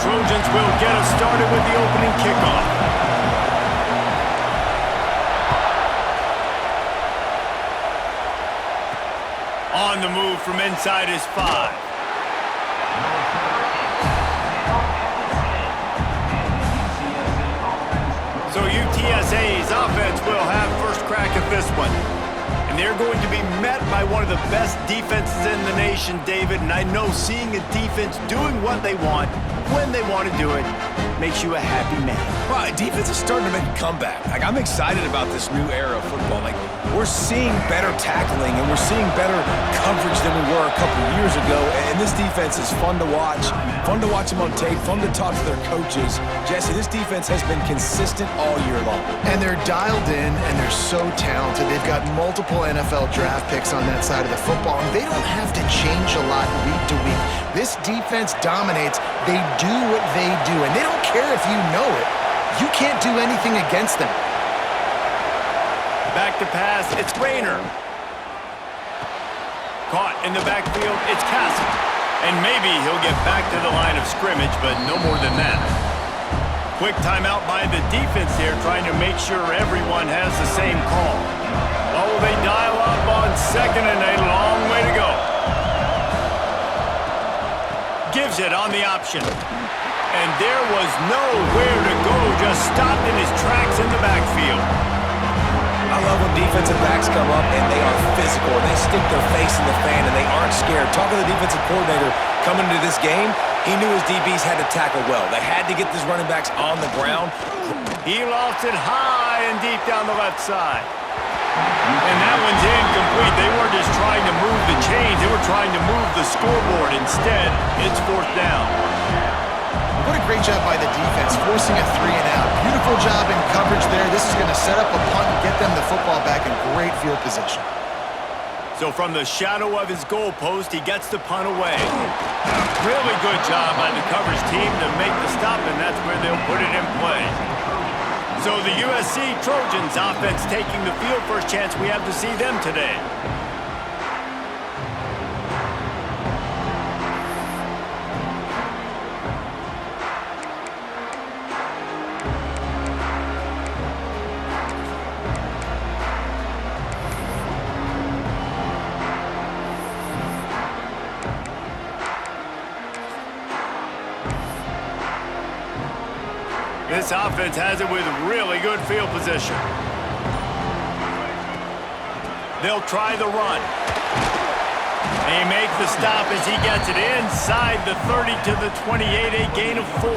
Trojans will get us started with the opening kickoff. On the move from inside his 5. So UTSA's offense will have first crack at this one. And they're going to be met by one of the best defenses in the nation, David. And I know seeing a defense doing what they want, when they want to do it, makes you a happy man. Well, defense is starting to make a comeback. Like, I'm excited about this new era of football. Like, we're seeing better tackling and we're seeing better coverage than we were a couple years ago. And this defense is fun to watch them on tape, fun to talk to their coaches. Jesse, this defense has been consistent all year long. And they're dialed in and they're so talented. They've got multiple NFL draft picks on that side of the football, and they don't have to change a lot week to week. This defense dominates. They do what they do, and they don't care if you know it. You can't do anything against them. Back to pass, it's Rayner. Caught in the backfield, it's Castle. And maybe he'll get back to the line of scrimmage, but no more than that. Quick timeout by the defense here, trying to make sure everyone has the same call. Oh, they dial up on second and a long way to go. Gives it on the option. And there was nowhere to go, just stopped in his tracks in the backfield. I love when defensive backs come up and they are physical. They stick their face in the fan and they aren't scared. Talking to the defensive coordinator coming into this game, he knew his DBs had to tackle well. They had to get these running backs on the ground. He lofts it high and deep down the left side. And that one's incomplete. They weren't just trying to move the chains. They were trying to move the scoreboard. Instead, it's fourth down. What a great job by the defense, forcing a 3 and out. Beautiful job in coverage there. This is going to set up a punt and get them the football back in great field position. So from the shadow of his goalpost, he gets the punt away. Really good job by the coverage team to make the stop, and that's where they'll put it in play. So the USC Trojans offense taking the field, first chance we have to see them today. This offense has it with really good field position. They'll try the run. He makes the stop as he gets it inside the 30 to the 28, a gain of 4.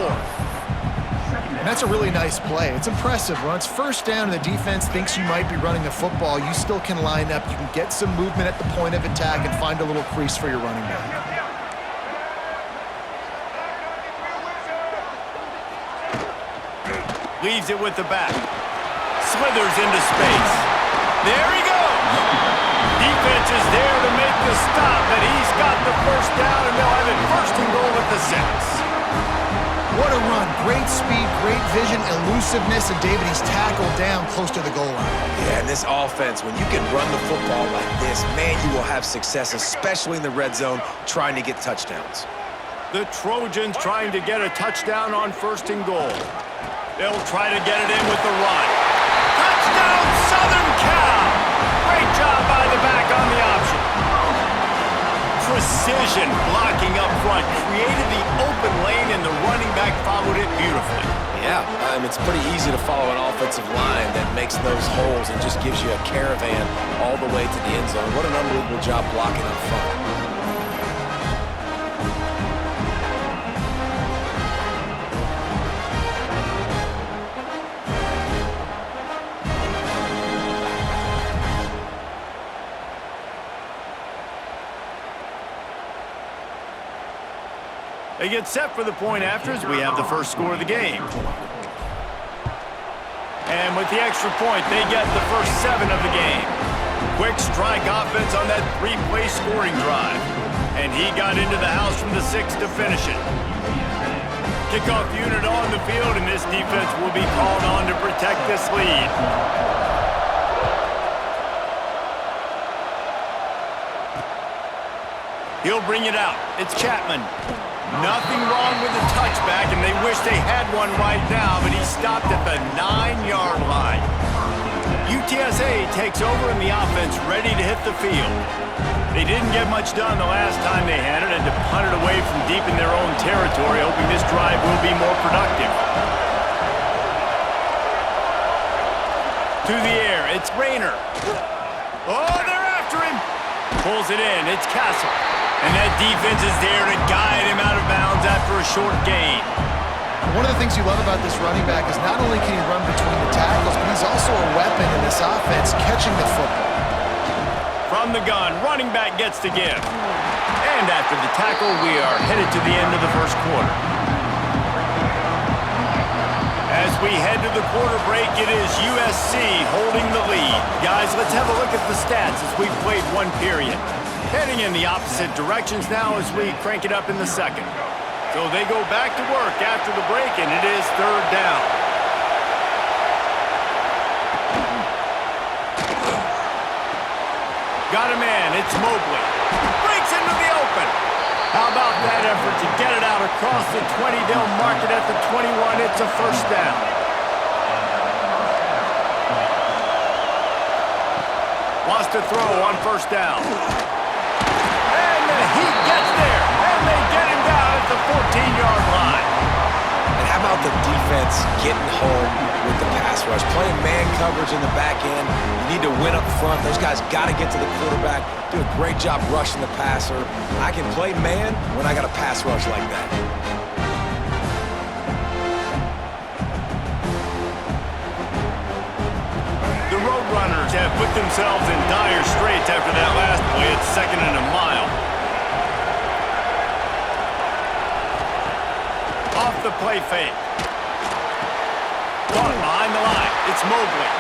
And that's a really nice play. It's impressive. When it's first down and the defense thinks you might be running the football, you still can line up. You can get some movement at the point of attack and find a little crease for your running back. Leaves it with the back. Slithers into space. There he goes. Defense is there to make the stop, and he's got the first down, and they'll have it first and goal at the 6. What a run. Great speed, great vision, elusiveness, and David, he's tackled down close to the goal line. Yeah, and this offense, when you can run the football like this, man, you will have success, especially in the red zone, trying to get touchdowns. The Trojans trying to get a touchdown on first and goal. They'll try to get it in with the run. Touchdown, Southern Cal! Great job by the back on the option. Precision blocking up front. Created the open lane, and the running back followed it beautifully. Yeah, it's pretty easy to follow an offensive line that makes those holes and just gives you a caravan all the way to the end zone. What an unbelievable job blocking up front. They get set for the point after as we have the first score of the game. And with the extra point, they get the first 7 of the game. Quick strike offense on that 3-play scoring drive. And he got into the house from the 6 to finish it. Kickoff unit on the field, and this defense will be called on to protect this lead. He'll bring it out. It's Chapman. Nothing wrong with the touchback, and they wish they had one right now, but he stopped at the 9-yard line. UTSA takes over in the offense, ready to hit the field. They didn't get much done the last time they had it, and to punt it away from deep in their own territory, hoping this drive will be more productive. To the air, it's Rayner. Oh, they're after him. Pulls it in, it's Castle. And that defense is there to guide him out of bounds after a short gain. One of the things you love about this running back is not only can he run between the tackles, but he's also a weapon in this offense, catching the football. From the gun, running back gets to give. And after the tackle, we are headed to the end of the first quarter. As we head to the quarter break, it is USC holding the lead. Guys, let's have a look at the stats as we've played one period. Heading in the opposite directions now as we crank it up in the second. So they go back to work after the break, and it is third down. Got a man, it's Mobley. Breaks into the open. How about that effort to get it out across the 20? They'll mark it at the 21. It's a first down. Wants to throw on first down. And the Heat gets there. And they get him down at the 14-yard line. And how about the defense getting home with the pass rush? Playing man coverage in the back end. You need to win up front. Those guys got to get to the quarterback. Do a great job rushing the passer. I can play man when I got a pass rush like that. The Roadrunners have put themselves in dire straits after that last play. It's 2nd and a mile. Off the play fake. Caught behind the line. It's Mobley.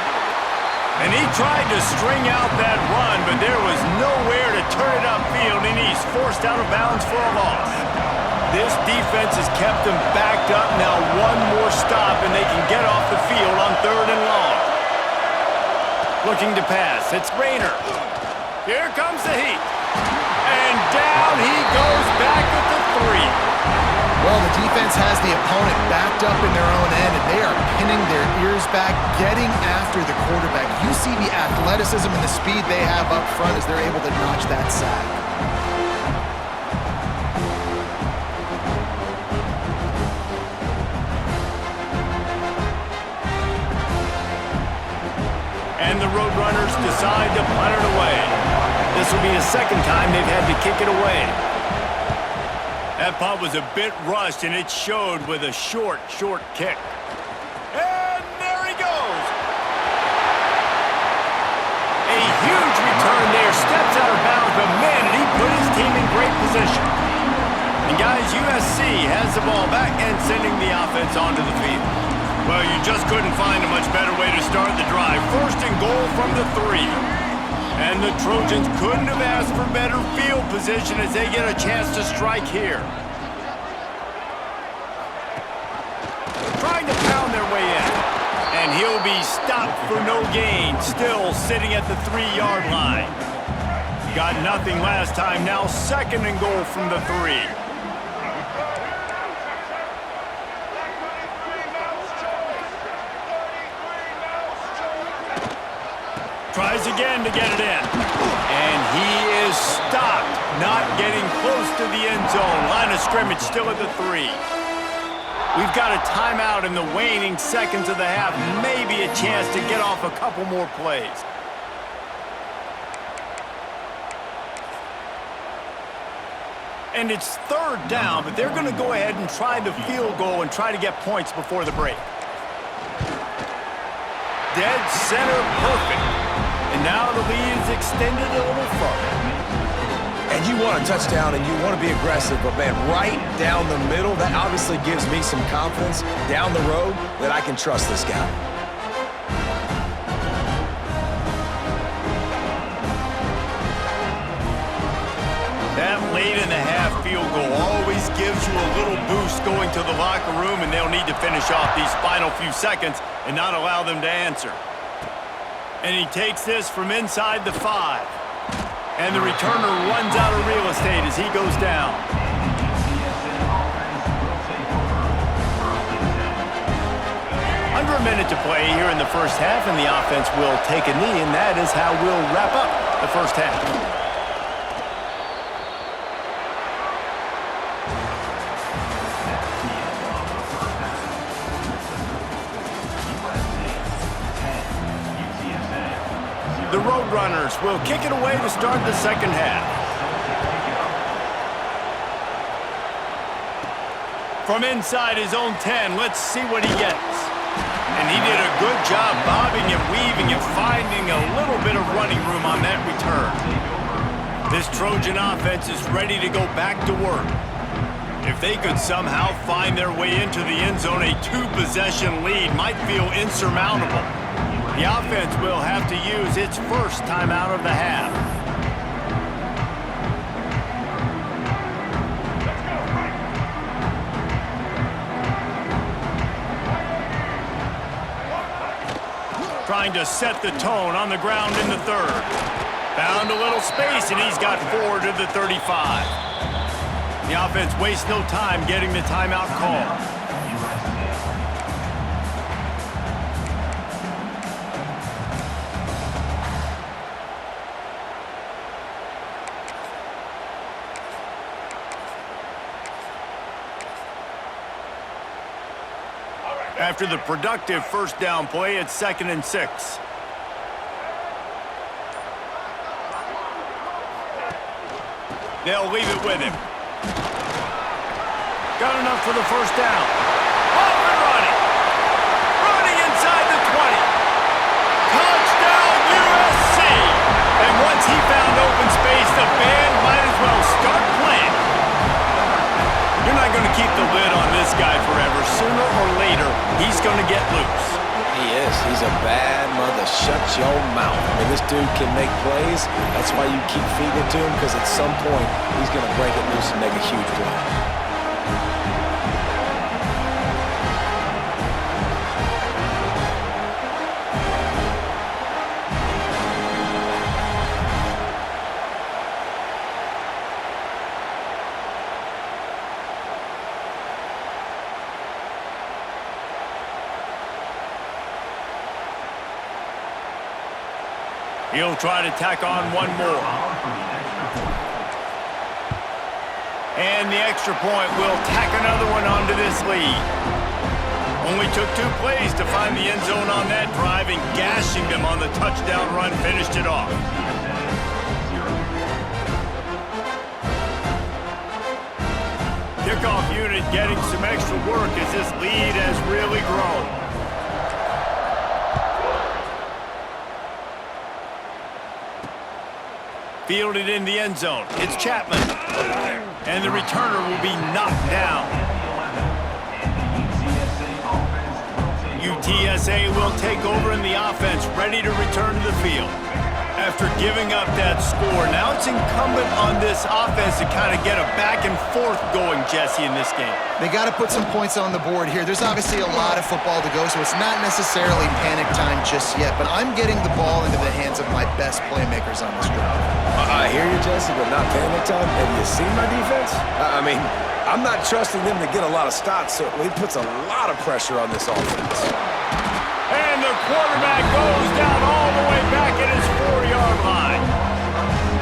And he tried to string out that run, but there was nowhere to turn it upfield, and he's forced out of bounds for a loss. This defense has kept them backed up. Now one more stop, and they can get off the field on 3rd and long. Looking to pass. It's Rayner. Here comes the Heat. And down he goes back at the 3. Well, the defense has the opponent backed up in their own end, and they are pinning their ears back, getting after the quarterback. You see the athleticism and the speed they have up front as they're able to notch that sack. And the Roadrunners decide to punt it away. This will be the second time they've had to kick it away. That punt was a bit rushed, and it showed with a short kick. And there he goes. A huge return there. Steps out of bounds, but man, did he put his team in great position. And guys, USC has the ball back and sending the offense onto the field. Well, you just couldn't find a much better way to start the drive. 1st and goal from the 3. And the Trojans couldn't have asked for better field position as they get a chance to strike here. Trying to pound their way in. And he'll be stopped for no gain. Still sitting at the 3-yard line. Got nothing last time. Now 2nd and goal from the 3. Tries again to get it in. And he is stopped. Not getting close to the end zone. Line of scrimmage still at the 3. We've got a timeout in the waning seconds of the half. Maybe a chance to get off a couple more plays. And it's 3rd down, but they're going to go ahead and try the field goal and try to get points before the break. Dead center perfect. And now the lead is extended a little further. And you want a touchdown and you want to be aggressive, but man, right down the middle, that obviously gives me some confidence down the road that I can trust this guy. That late in the half field goal always gives you a little boost going to the locker room, and they'll need to finish off these final few seconds and not allow them to answer. And he takes this from inside the 5. And the returner runs out of real estate as he goes down. Under a minute to play here in the first half, and the offense will take a knee, and that is how we'll wrap up the first half. The Roadrunners will kick it away to start the second half. From inside his own 10, let's see what he gets. And he did a good job bobbing and weaving and finding a little bit of running room on that return. This Trojan offense is ready to go back to work. If they could somehow find their way into the end zone, a two-possession lead might feel insurmountable. The offense will have to use its first timeout of the half. Trying to set the tone on the ground in the third. Found a little space, and he's got 4 to the 35. The offense wastes no time getting the timeout call. After the productive first down play, it's 2nd and 6. They'll leave it with him. Got enough for the first down. Off and running. Running inside the 20. Touchdown USC. And once he found open space, the band might as well start playing. You're not going to keep the lid on this guy forever. Sooner or later, he's going to get loose. He is. He's a bad mother. Shut your mouth. I mean, this dude can make plays. That's why you keep feeding it to him, because at some point, he's going to break it loose and make a huge play. He'll try to tack on one more. And the extra point will tack another one onto this lead. Only took 2 plays to find the end zone on that drive, and gashing them on the touchdown run finished it off. Kickoff unit getting some extra work as this lead has really grown. Fielded in the end zone. It's Chapman. And the returner will be knocked down. UTSA will take over in the offense, ready to return to the field. After giving up that score, now it's incumbent on this offense to kind of get a back and forth going, Jesse, in this game. They got to put some points on the board here. There's obviously a lot of football to go, so it's not necessarily panic time just yet, but I'm getting the ball into the hands of my best playmakers on this drive. I hear you, Jesse, but not panic time. Have you seen my defense? I mean, I'm not trusting them to get a lot of stops, so it puts a lot of pressure on this offense. And the quarterback goes down all the way back at his 4-yard line.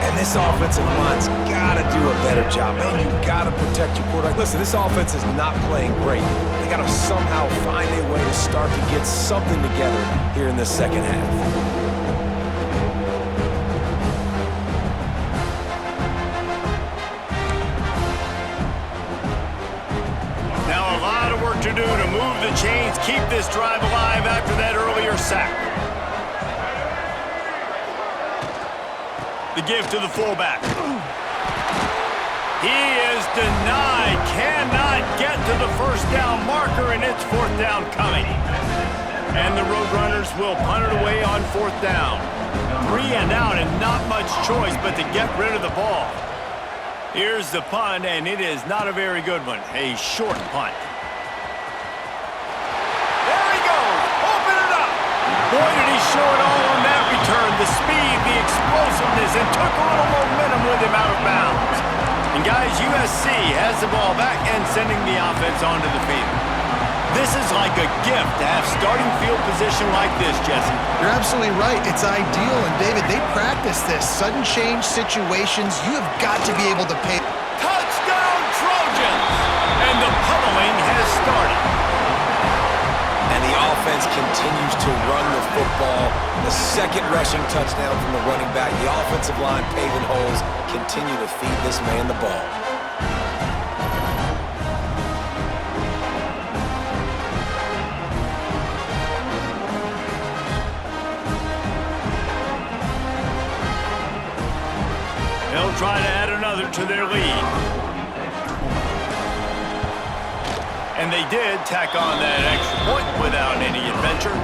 And this offensive line's got to do a better job, man. You got to protect your quarterback. Listen, this offense is not playing great. They got to somehow find a way to start to get something together here in the second half. To do to move the chains, keep this drive alive after that earlier sack. The give to the fullback. He is denied, cannot get to the first down marker, and it's 4th down coming. And the Roadrunners will punt it away on 4th down. 3 and out, and not much choice but to get rid of the ball. Here's the punt, and it is not a very good one. A short punt. Boy, did he show it all on that return. The speed, the experience. explosiveness and took a little momentum with him out of bounds. And guys, USC has the ball back and sending the offense onto the field. This is like a gift to have starting field position like this, Jesse. You're absolutely right. It's ideal. And, David, they practice this. Sudden change situations, you have got to be able to pay. Touchdown, Trojans! And the pummeling has started. And the offense continues to run the football. The second rushing touchdown from the running back. The offensive line paving holes. Continue to feed this man the ball. They'll try to add another to their lead. And they did tack on that extra point without any adventure.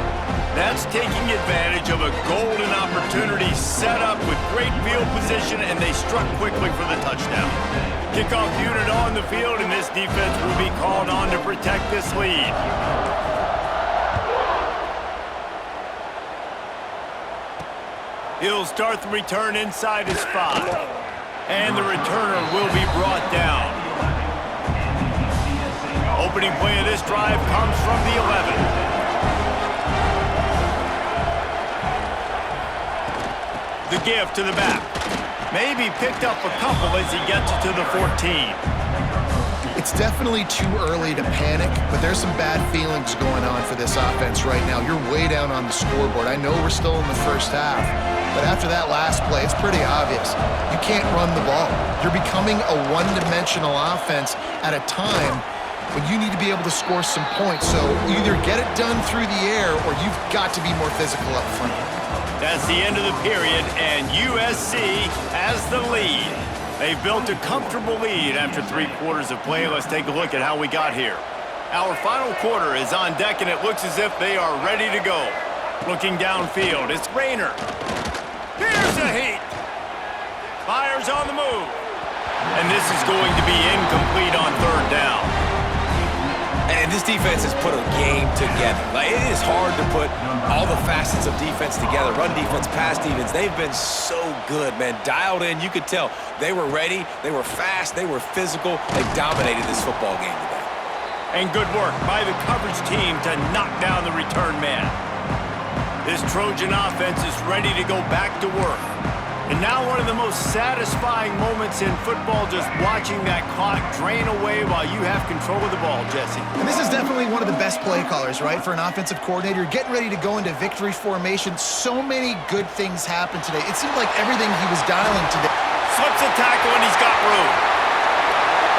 That's taking advantage of a golden opportunity set up with great field position, and they struck quickly for the touchdown. Kickoff unit on the field, and this defense will be called on to protect this lead. He'll start the return inside his 5. And the returner will be brought down. Opening play of this drive comes from the 11. The give to the back. Maybe picked up a couple as he gets it to the 14. It's definitely too early to panic, but there's some bad feelings going on for this offense right now. You're way down on the scoreboard. I know we're still in the first half, but after that last play, it's pretty obvious. You can't run the ball. You're becoming a one-dimensional offense at a time when you need to be able to score some points. So either get it done through the air or you've got to be more physical up front. That's the end of the period, and USC has the lead. They've built a comfortable lead after 3 quarters of play. Let's take a look at how we got here. Our final quarter is on deck, and it looks as if they are ready to go. Looking downfield, it's Rayner. Here's the heat. Fires on the move. And this is going to be incomplete on 3rd down. And this defense has put a game together. Like, it is hard to put all the facets of defense together. Run defense, pass defense. They've been so good, man. Dialed in. You could tell they were ready. They were fast. They were physical. They dominated this football game today. And good work by the coverage team to knock down the return man. This Trojan offense is ready to go back to work. And now one of the most satisfying moments in football, just watching that clock drain away while you have control of the ball, Jesse. And this is definitely one of the best play callers, right, for an offensive coordinator. Getting ready to go into victory formation. So many good things happened today. It seemed like everything he was dialing today. Slips a tackle and he's got room.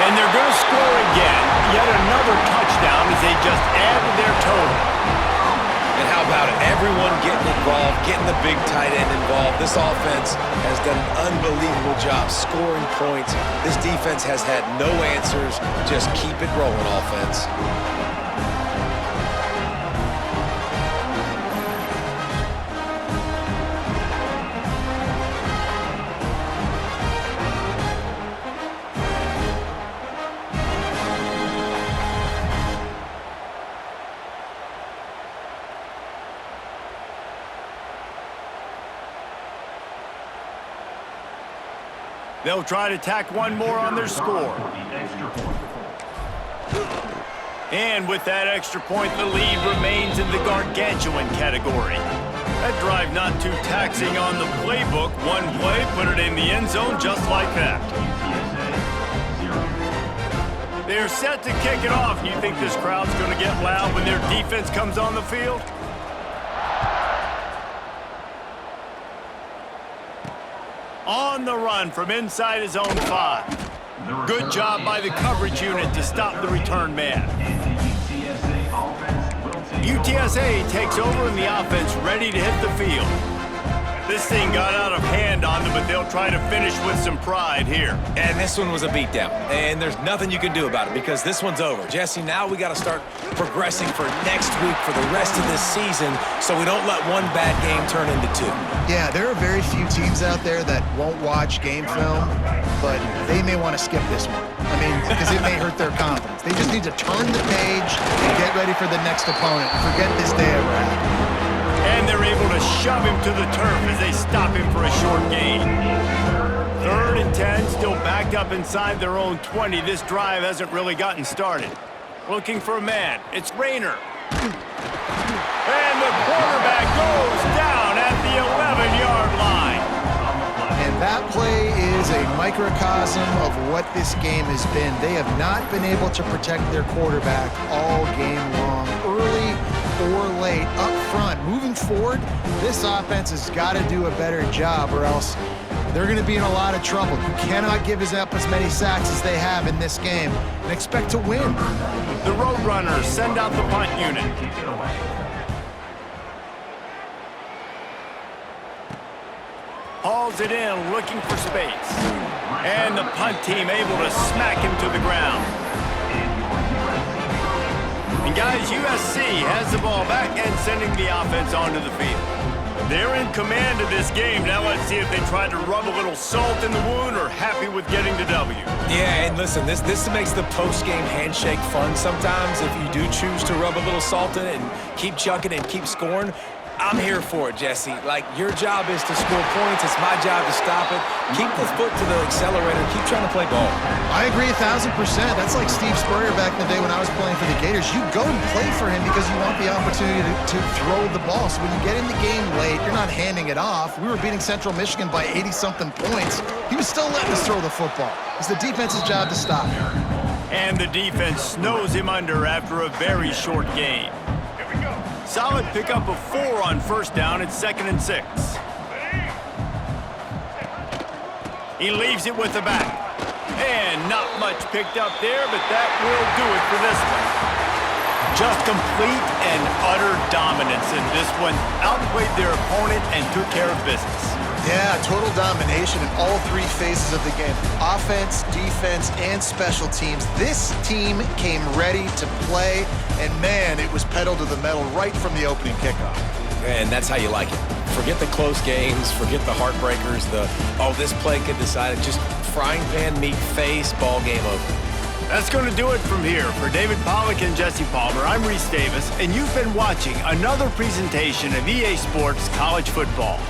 And they're going to score again. Yet another touchdown as they just added their total. And how about it? Everyone getting involved, getting the big tight end involved. This offense has done an unbelievable job scoring points. This defense has had no answers. Just keep it rolling, offense. They'll try to tack one more on their score. And with that extra point, the lead remains in the gargantuan category. That drive not too taxing on the playbook. One play, put it in the end zone just like that. They're set to kick it off. You think this crowd's going to get loud when their defense comes on the field? On the run from inside his own 5. Good job by the coverage unit to stop the return man. UTSA takes over and the offense ready to hit the field. This thing got out of hand on them, but they'll try to finish with some pride here. And this one was a beatdown, and there's nothing you can do about it because this one's over. Jesse, now we got to start progressing for next week for the rest of this season so we don't let one bad game turn into 2. Yeah, there are very few teams out there that won't watch game film, but they may want to skip this one. I mean, because it may hurt their confidence. They just need to turn the page and get ready for the next opponent. Forget this day of rap. And they're able to shove him to the turf as they stop him for a short gain. 3rd and 10, still backed up inside their own 20. This drive hasn't really gotten started. Looking for a man. It's Rayner. And the quarterback goes down at the 11-yard line. And that play is a microcosm of what this game has been. They have not been able to protect their quarterback all game long, early or late, up front. Moving forward, this offense has got to do a better job or else they're going to be in a lot of trouble. You cannot give up as many sacks as they have in this game and expect to win. The Roadrunners send out the punt unit. Hauls it in, looking for space. And the punt team able to smack him to the ground. And guys, USC has the ball back and sending the offense onto the field. They're in command of this game. Now let's see if they try to rub a little salt in the wound or happy with getting the W. Yeah, and listen, this makes the post-game handshake fun sometimes if you do choose to rub a little salt in it and keep chucking and keep scoring. I'm here for it, Jesse. Like, your job is to score points. It's my job to stop it. Keep the foot to the accelerator. Keep trying to play ball. I agree 1,000%. That's like Steve Spurrier back in the day when I was playing for the Gators. You go and play for him because you want the opportunity to throw the ball. So when you get in the game late, you're not handing it off. We were beating Central Michigan by 80-something points. He was still letting us throw the football. It's the defense's job to stop him. And the defense snows him under after a very short game. Solid pickup of 4 on 1st down. It's 2nd and 6. He leaves it with the back. And not much picked up there, but that will do it for this one. Just complete and utter dominance in this one. Outplayed their opponent and took care of business. Yeah, total domination in all 3 phases of the game. Offense, defense, and special teams. This team came ready to play, and man, it was pedal to the metal right from the opening kickoff. And that's how you like it. Forget the close games, forget the heartbreakers, this play could decide it. Just frying pan, meat face, ball game over. That's going to do it from here. For David Pollack and Jesse Palmer, I'm Reese Davis, and you've been watching another presentation of EA Sports College Football.